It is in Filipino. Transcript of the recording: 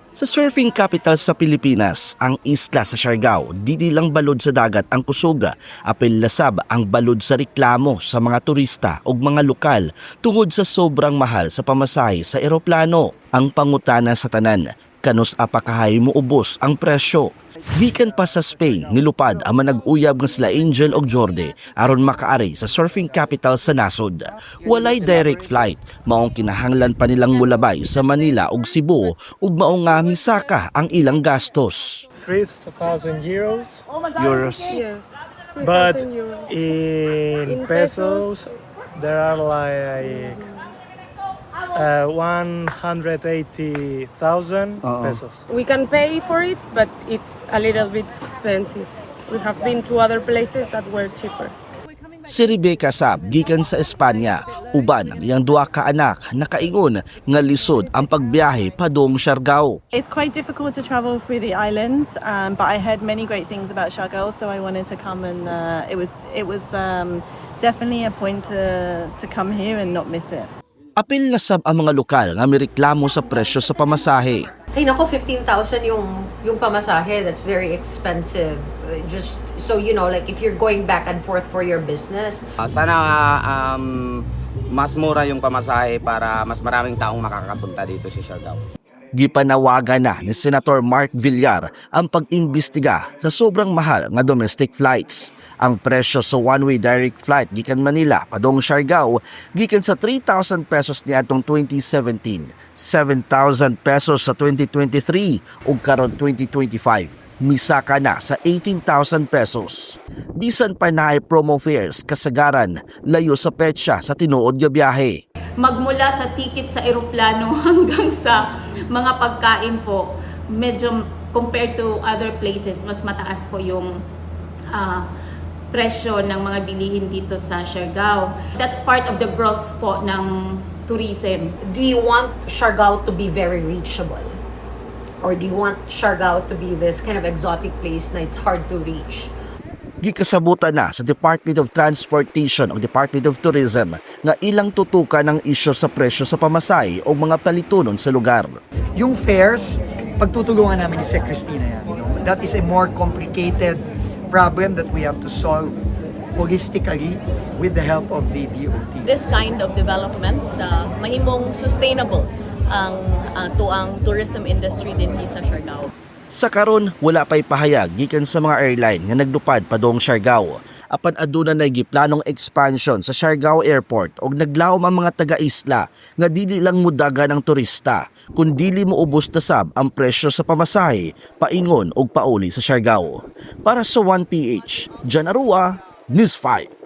Sa surfing capital sa Pilipinas, ang isla sa Siargao, dili lang balod sa dagat ang kusuga, apil lasab ang balod sa reklamo sa mga turista ug mga lokal tungod sa sobrang mahal sa pamasahe sa eroplano. Ang pangutana sa tanan, kanus apakahay moubos ang presyo. Gikan pa sa Spain, nilupad ang manag-uyab nga sila Angel og Jorge aron makaari sa surfing capital sa nasod. Walay direct flight, maong kinahanglan pa nilang mulabay sa Manila ug Cebu ug maong nga misaka ang ilang gastos. 3,000 euros. Yes, 3,000 But euros. in pesos, there are like 180,000 pesos. We can pay for it, but it's a little bit expensive. We have been to other places that were cheaper. Si Rebecca Sab gikan sa Espanya, uban ang iyang duha ka anak nakaingon nga lisod ang pagbiyahe padung Siargao. It's quite difficult to travel through the islands, but I heard many great things about Siargao, so I wanted to come and it was definitely a point to come here and not miss it. Apil na sab ang mga lokal nga mireklamo sa presyo sa pamasahe. Ay nako, 15,000 yung pamasahe. That's very expensive. Just so you know, like if you're going back and forth for your business. Sana mas mura yung pamasahe para mas maraming taong makakapunta dito sa Siargao. Gipanawagan na ni Senator Mark Villar ang pag-imbestiga sa sobrang mahal nga domestic flights. Ang presyo sa one-way direct flight gikan Manila padung Siargao gikan sa 3,000 pesos niadtong 2017, 7,000 pesos sa 2023 ug karon 2025. Misaka na sa 18,000 pesos. Bisan pa na ay promo fares kasagaran layo sa petsa sa tinuod nga biyahe. Magmula sa ticket sa eroplano hanggang sa mga pagkain po, medyo compared to other places, mas mataas po yung presyo ng mga bilihin dito sa Siargao. That's part of the growth po ng tourism. Do you want Siargao to be very reachable? Or do you want Siargao to be this kind of exotic place na it's hard to reach? Gikasabutan na sa Department of Transportation o Department of Tourism nga ilang tutukan ang isyu sa presyo sa pamasahe o mga palitunon sa lugar. Yung fares, pagtutulungan namin ni Sec Cristina yan. That is a more complicated problem that we have to solve holistically with the help of the DOT. This kind of development mahimong sustainable ang tuang tourism industry din sa Siargao. Sa karon, wala pa'y pahayag gikan sa mga airline nga naglupad padung Siargao. Apan aduna na giplanong expansion sa Siargao Airport og naglawom ang mga taga-isla nga dili lang mudagan ang turista, kun dili moubos ta sab ang presyo sa pamasahe, paingon og pauli sa Siargao. Para sa 1PH, Jan Arua, News 5.